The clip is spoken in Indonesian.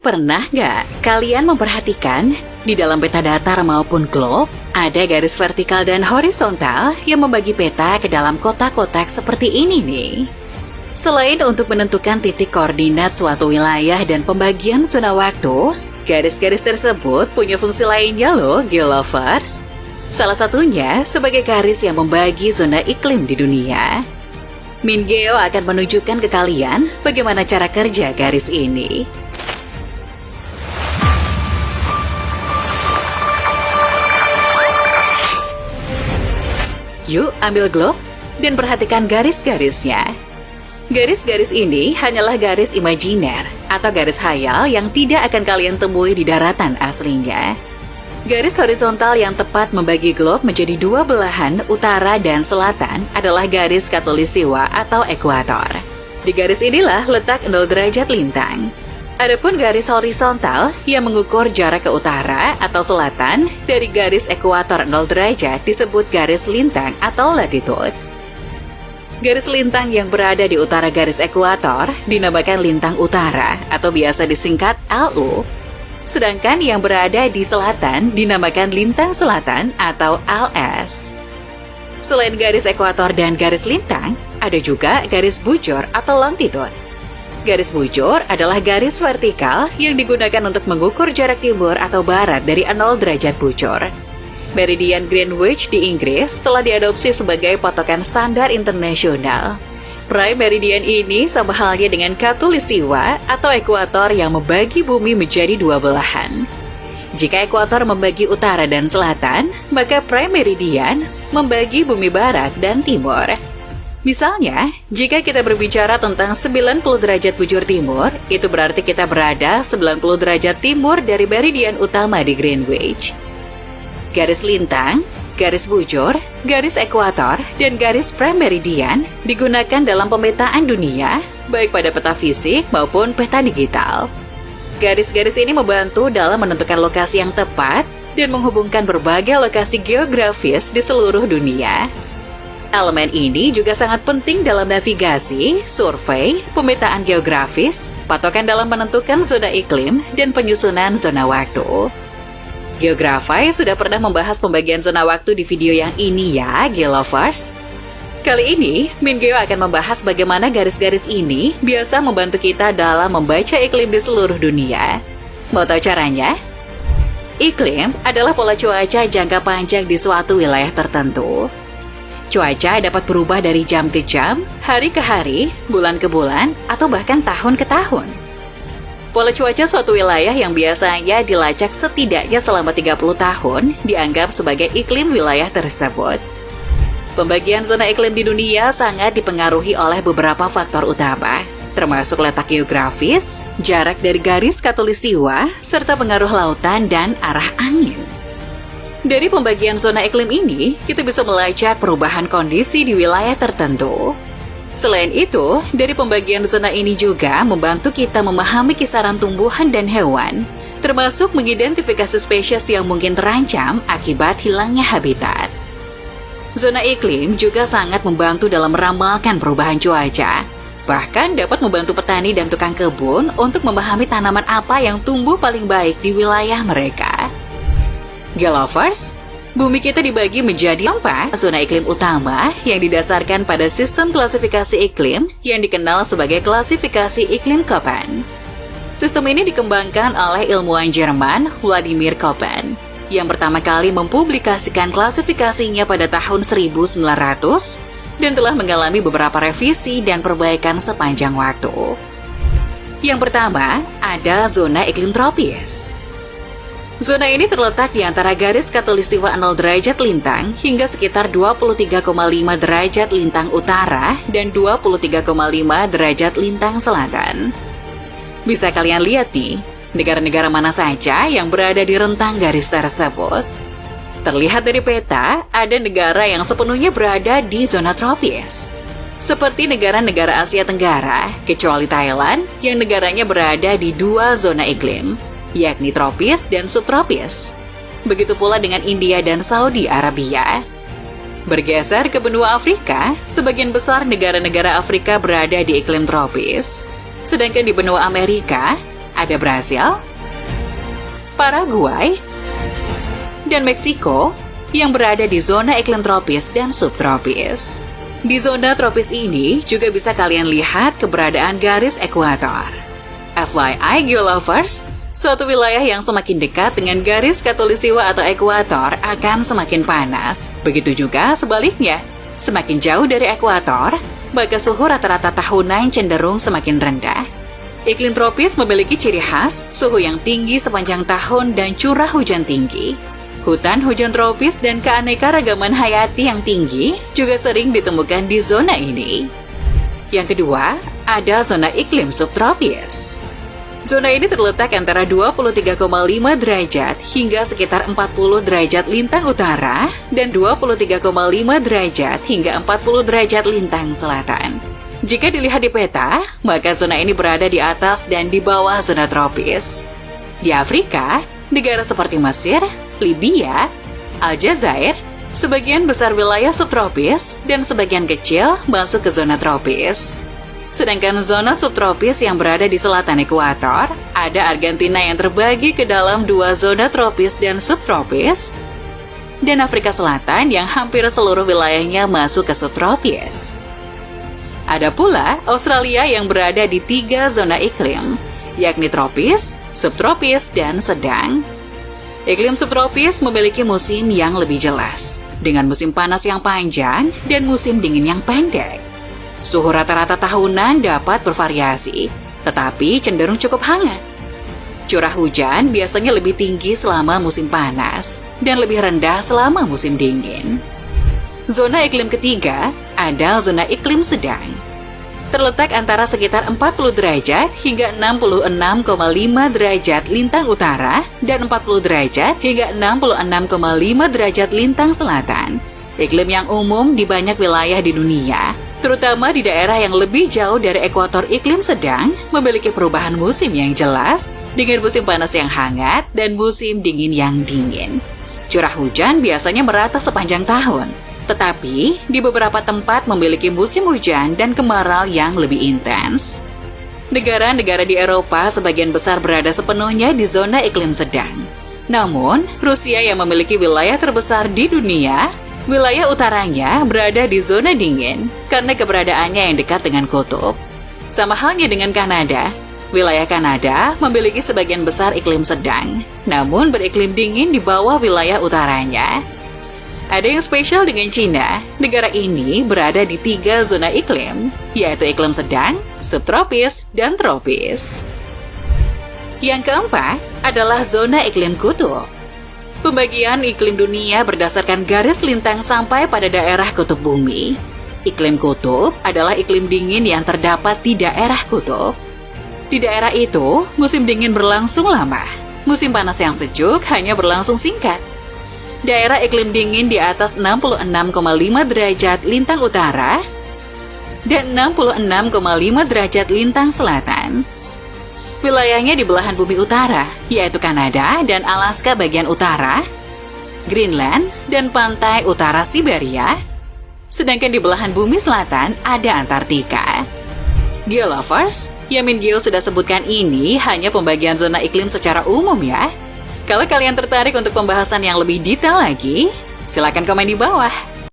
Pernah nggak kalian memperhatikan di dalam peta datar maupun globe ada garis vertikal dan horizontal yang membagi peta ke dalam kotak-kotak seperti ini nih? Selain untuk menentukan titik koordinat suatu wilayah dan pembagian zona waktu, garis-garis tersebut punya fungsi lainnya loh, geolovers. Salah satunya sebagai garis yang membagi zona iklim di dunia. Mingeo akan menunjukkan ke kalian bagaimana cara kerja garis ini. Yuk ambil globe dan perhatikan garis-garisnya. Garis-garis ini hanyalah garis imajiner atau garis khayal yang tidak akan kalian temui di daratan aslinya. Garis horizontal yang tepat membagi globe menjadi dua belahan utara dan selatan adalah garis khatulistiwa atau ekuator. Di garis inilah letak 0 derajat lintang. Adapun garis horizontal yang mengukur jarak ke utara atau selatan dari garis ekuator 0 derajat disebut garis lintang atau latitude. Garis lintang yang berada di utara garis ekuator dinamakan lintang utara atau biasa disingkat LU. Sedangkan yang berada di selatan dinamakan lintang selatan atau LS. Selain garis ekuator dan garis lintang, ada juga garis bujur atau longitude. Garis bujur adalah garis vertikal yang digunakan untuk mengukur jarak timur atau barat dari 0 derajat bujur. Meridian Greenwich di Inggris telah diadopsi sebagai patokan standar internasional. Prime meridian ini sama halnya dengan khatulistiwa atau ekuator yang membagi bumi menjadi dua belahan. Jika ekuator membagi utara dan selatan, maka prime meridian membagi bumi barat dan timur. Misalnya, jika kita berbicara tentang 90 derajat bujur timur, itu berarti kita berada 90 derajat timur dari meridian utama di Greenwich. Garis lintang, garis bujur, garis ekuator, dan garis prime meridian digunakan dalam pemetaan dunia, baik pada peta fisik maupun peta digital. Garis-garis ini membantu dalam menentukan lokasi yang tepat dan menghubungkan berbagai lokasi geografis di seluruh dunia. Elemen ini juga sangat penting dalam navigasi, survei, pemetaan geografis, patokan dalam menentukan zona iklim, dan penyusunan zona waktu. Geografai sudah pernah membahas pembagian zona waktu di video yang ini ya, Geolovers. Kali ini, Mingeo akan membahas bagaimana garis-garis ini biasa membantu kita dalam membaca iklim di seluruh dunia. Mau tahu caranya? Iklim adalah pola cuaca jangka panjang di suatu wilayah tertentu. Cuaca dapat berubah dari jam ke jam, hari ke hari, bulan ke bulan, atau bahkan tahun ke tahun. Pola cuaca suatu wilayah yang biasanya dilacak setidaknya selama 30 tahun dianggap sebagai iklim wilayah tersebut. Pembagian zona iklim di dunia sangat dipengaruhi oleh beberapa faktor utama, termasuk letak geografis, jarak dari garis khatulistiwa, serta pengaruh lautan dan arah angin. Dari pembagian zona iklim ini, kita bisa melacak perubahan kondisi di wilayah tertentu. Selain itu, dari pembagian zona ini juga membantu kita memahami kisaran tumbuhan dan hewan, termasuk mengidentifikasi spesies yang mungkin terancam akibat hilangnya habitat. Zona iklim juga sangat membantu dalam meramalkan perubahan cuaca. Bahkan dapat membantu petani dan tukang kebun untuk memahami tanaman apa yang tumbuh paling baik di wilayah mereka. Geolovers, bumi kita dibagi menjadi 4 zona iklim utama yang didasarkan pada sistem klasifikasi iklim yang dikenal sebagai klasifikasi iklim Köppen. Sistem ini dikembangkan oleh ilmuwan Jerman Vladimir Köppen, yang pertama kali mempublikasikan klasifikasinya pada tahun 1900 dan telah mengalami beberapa revisi dan perbaikan sepanjang waktu. Yang pertama, ada zona iklim tropis. Zona ini terletak di antara garis khatulistiwa 0 derajat lintang hingga sekitar 23,5 derajat lintang utara dan 23,5 derajat lintang selatan. Bisa kalian lihat nih, negara-negara mana saja yang berada di rentang garis tersebut. Terlihat dari peta, ada negara yang sepenuhnya berada di zona tropis. Seperti negara-negara Asia Tenggara, kecuali Thailand yang negaranya berada di 2 zona iklim, yakni tropis dan subtropis. Begitu pula dengan India dan Saudi Arabia. Bergeser ke benua Afrika, sebagian besar negara-negara Afrika berada di iklim tropis. Sedangkan di benua Amerika, ada Brasil, Paraguay, dan Meksiko yang berada di zona iklim tropis dan subtropis. Di zona tropis ini juga bisa kalian lihat keberadaan garis ekuator. FYI geolovers, suatu wilayah yang semakin dekat dengan garis khatulistiwa atau ekuator akan semakin panas. Begitu juga sebaliknya, semakin jauh dari ekuator, maka suhu rata-rata tahunan cenderung semakin rendah. Iklim tropis memiliki ciri khas, suhu yang tinggi sepanjang tahun dan curah hujan tinggi. Hutan hujan tropis dan keanekaragaman hayati yang tinggi juga sering ditemukan di zona ini. Yang kedua, ada zona iklim subtropis. Zona ini terletak antara 23,5 derajat hingga sekitar 40 derajat lintang utara dan 23,5 derajat hingga 40 derajat lintang selatan. Jika dilihat di peta, maka zona ini berada di atas dan di bawah zona tropis. Di Afrika, negara seperti Mesir, Libya, Aljazair, sebagian besar wilayah subtropis dan sebagian kecil masuk ke zona tropis. Sedangkan zona subtropis yang berada di selatan ekuator, ada Argentina yang terbagi ke dalam dua zona tropis dan subtropis, dan Afrika Selatan yang hampir seluruh wilayahnya masuk ke subtropis. Ada pula Australia yang berada di 3 zona iklim, yakni tropis, subtropis, dan sedang. Iklim subtropis memiliki musim yang lebih jelas, dengan musim panas yang panjang dan musim dingin yang pendek. Suhu rata-rata tahunan dapat bervariasi, tetapi cenderung cukup hangat. Curah hujan biasanya lebih tinggi selama musim panas dan lebih rendah selama musim dingin. Zona iklim ketiga ada zona iklim sedang. Terletak antara sekitar 40 derajat hingga 66,5 derajat lintang utara dan 40 derajat hingga 66,5 derajat lintang selatan. Iklim yang umum di banyak wilayah di dunia, terutama di daerah yang lebih jauh dari ekuator iklim sedang, memiliki perubahan musim yang jelas dengan musim panas yang hangat dan musim dingin yang dingin. Curah hujan biasanya merata sepanjang tahun, tetapi di beberapa tempat memiliki musim hujan dan kemarau yang lebih intens. Negara-negara di Eropa sebagian besar berada sepenuhnya di zona iklim sedang. Namun, Rusia yang memiliki wilayah terbesar di dunia, wilayah utaranya berada di zona dingin karena keberadaannya yang dekat dengan kutub. Sama halnya dengan Kanada, wilayah Kanada memiliki sebagian besar iklim sedang, namun beriklim dingin di bawah wilayah utaranya. Ada yang spesial dengan Cina. Negara ini berada di 3 zona iklim, yaitu iklim sedang, subtropis, dan tropis. Yang keempat adalah zona iklim kutub. Pembagian iklim dunia berdasarkan garis lintang sampai pada daerah kutub bumi. Iklim kutub adalah iklim dingin yang terdapat di daerah kutub. Di daerah itu, musim dingin berlangsung lama. Musim panas yang sejuk hanya berlangsung singkat. Daerah iklim dingin di atas 66,5 derajat lintang utara dan 66,5 derajat lintang selatan. Wilayahnya di belahan bumi utara, yaitu Kanada dan Alaska bagian utara, Greenland, dan pantai utara Siberia. Sedangkan di belahan bumi selatan ada Antartika. Geolovers, Yamin Geo sudah sebutkan ini hanya pembagian zona iklim secara umum ya. Kalau kalian tertarik untuk pembahasan yang lebih detail lagi, silakan komen di bawah.